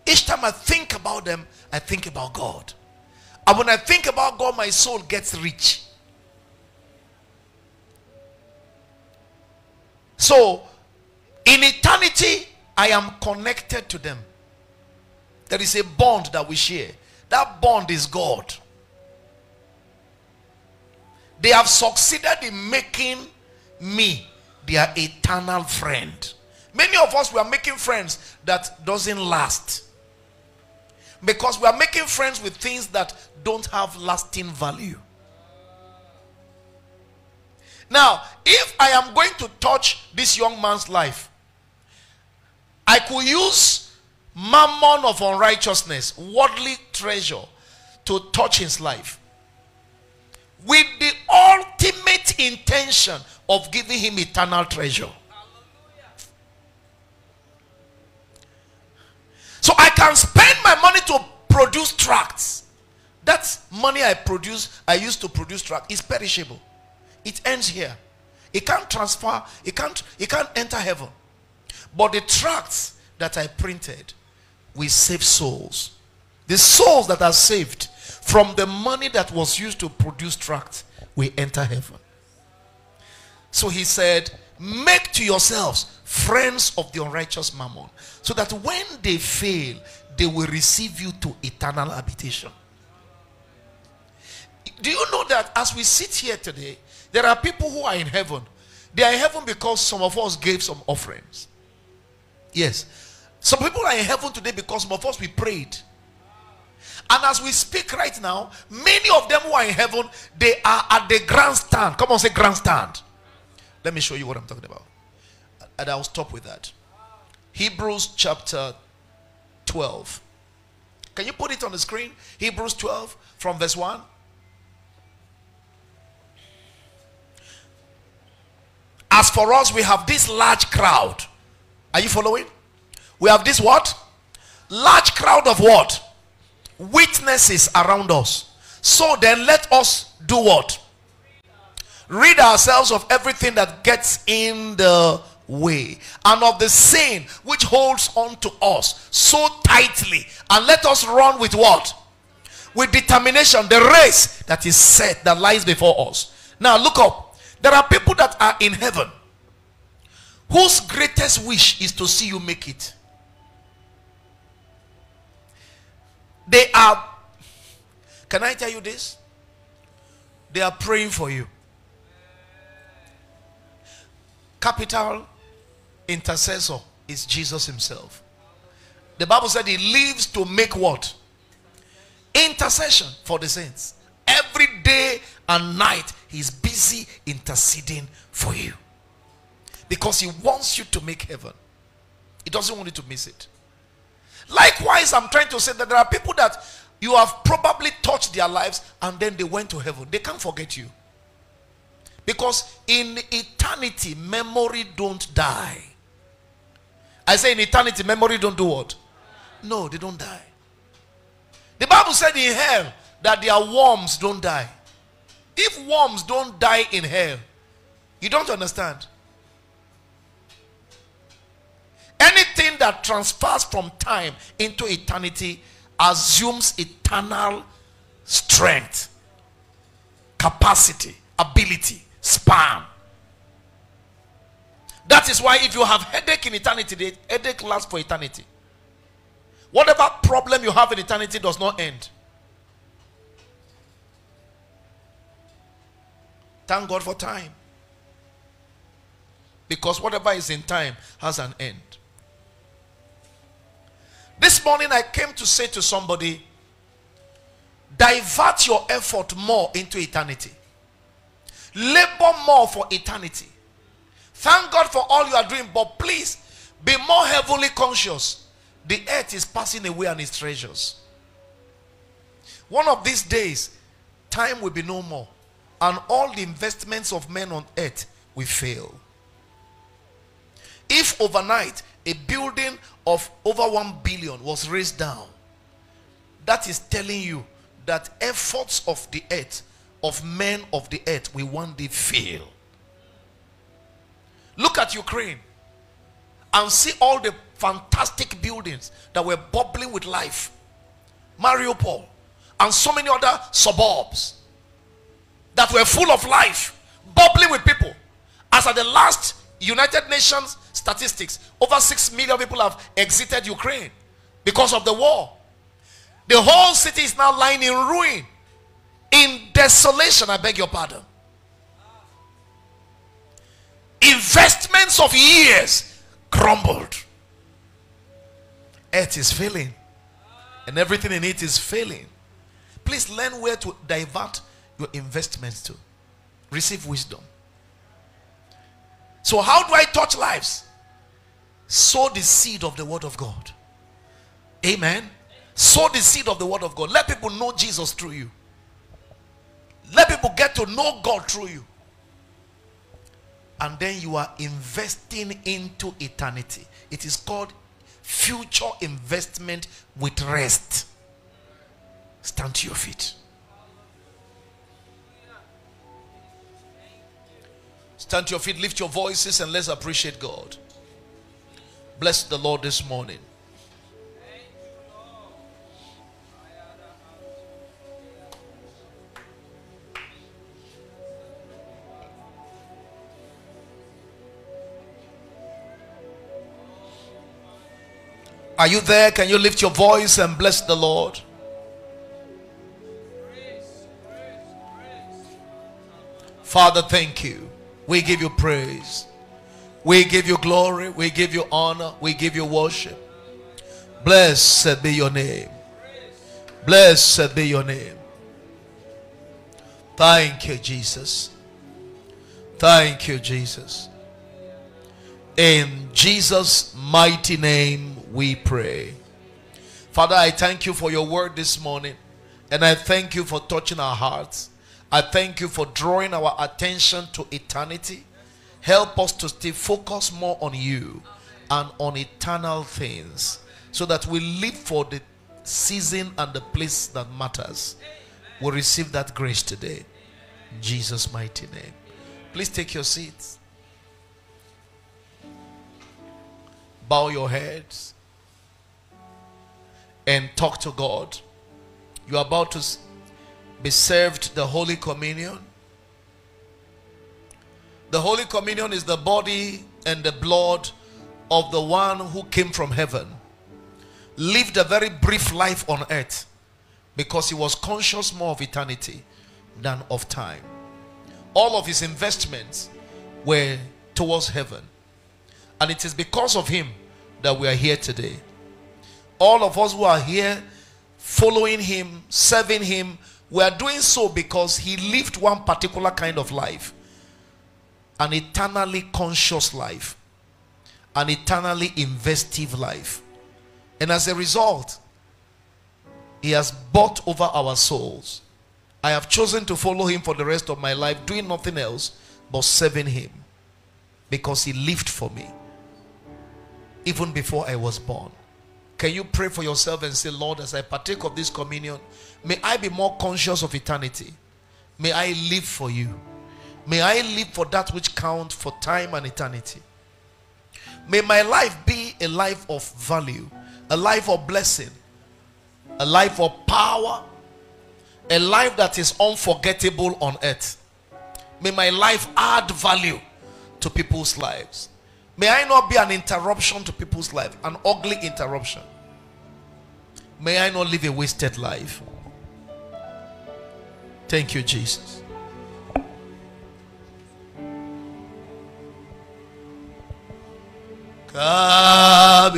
Each time I think about them, I think about God. And when I think about God, my soul gets rich. So, in eternity, I am connected to them. There is a bond that we share. That bond is God. They have succeeded in making me their eternal friend. Many of us, we are making friends that doesn't last. Because we are making friends with things that don't have lasting value. Now, if I am going to touch this young man's life, I could use mammon of unrighteousness, worldly treasure, to touch his life, with the ultimate intention of giving him eternal treasure. So I can spend my money to produce tracts. That money I used to produce tracts is perishable. It ends here. It can't transfer. It can't enter heaven. But the tracts that I printed will save souls. The souls that are saved from the money that was used to produce tracts will enter heaven. So he said, make to yourselves friends of the unrighteous mammon, so that when they fail, they will receive you to eternal habitation. Do you know that as we sit here today, there are people who are in heaven? They are in heaven because some of us gave some offerings. Yes. Some people are in heaven today because some of us, we prayed. And as we speak right now, many of them who are in heaven, they are at the grandstand. Come on, say grandstand. Let me show you what I'm talking about. And I'll stop with that. Hebrews chapter 12. Can you put it on the screen? Hebrews 12 from verse 1. As for us, we have this large crowd. Are you following? We have this what? Large crowd of what? Witnesses around us. So then let us do what? Rid ourselves of everything that gets in the way, and of the sin which holds on to us so tightly, and let us run with what? With determination the race that is set, that lies before us. Now look up. There are people that are in heaven whose greatest wish is to see you make it. They are, can I tell you this? They are praying for you. Capital intercessor is Jesus himself. The Bible said he lives to make what? Intercession for the saints. Every day and night he's busy interceding for you, because he wants you to make heaven. He doesn't want you to miss it. Likewise, I'm trying to say that there are people that you have probably touched their lives and then they went to heaven. They can't forget you, because in eternity memory don't die. I say in eternity memory don't do what? No, they don't die. The Bible said in hell that their worms don't die. If worms don't die in hell, you don't understand. Anything that transfers from time into eternity assumes eternal strength, capacity, ability, span. That is why if you have headache in eternity, the headache lasts for eternity. Whatever problem you have in eternity does not end. Thank God for time, because whatever is in time has an end. This morning I came to say to somebody, divert your effort more into eternity. Labor more for eternity. Thank God for all you are doing, but please be more heavenly conscious. The earth is passing away and its treasures. One of these days, time will be no more, and all the investments of men on earth will fail. If overnight a building of over 1 billion was raised down, that is telling you that efforts of the earth, of men of the earth, will one day fail. Look at Ukraine and see all the fantastic buildings that were bubbling with life. Mariupol and so many other suburbs that were full of life, bubbling with people. As at the last United Nations statistics, over 6 million people have exited Ukraine because of the war. The whole city is now lying in ruin, in desolation. I beg your pardon. Investments of years crumbled. Earth is failing, and everything in it is failing. Please learn where to divert your investments to. Receive wisdom. So how do I touch lives? Sow the seed of the word of God. Amen. Sow the seed of the word of God. Let people know Jesus through you. Let people get to know God through you. And then you are investing into eternity. It is called future investment with rest. Stand to your feet. Stand to your feet, lift your voices, and let's appreciate God. Bless the Lord this morning. Are you there? Can you lift your voice and bless the Lord? Father, thank you. We give you praise. We give you glory. We give you honor. We give you worship. Blessed be your name. Blessed be your name. Thank you, Jesus. Thank you, Jesus. In Jesus' mighty name we pray. Father, I thank you for your word this morning, and I thank you for touching our hearts. I thank you for drawing our attention to eternity. Help us to stay focused more on you and on eternal things, so that we live for the season and the place that matters. We receive that grace today. In Jesus' mighty name. Please take your seats. Bow your heads and talk to God. You are about to be served the Holy Communion. The Holy Communion is the body and the blood of the one who came from heaven, lived a very brief life on earth because he was conscious more of eternity than of time. All of his investments were towards heaven, and it is because of him that we are here today. All of us who are here following him, serving him, we are doing so because he lived one particular kind of life, an eternally conscious life, an eternally investive life. And as a result, he has bought over our souls. I have chosen to follow him for the rest of my life, doing nothing else but serving him, because he lived for me even before I was born. Can you pray for yourself and say, Lord, as I partake of this communion, may I be more conscious of eternity. May I live for you. May I live for that which counts for time and eternity. May my life be a life of value, a life of blessing, a life of power, a life that is unforgettable on earth. May my life add value to people's lives. May I not be an interruption to people's life, an ugly interruption. May I not live a wasted life. Thank you, Jesus. Kabiyosio.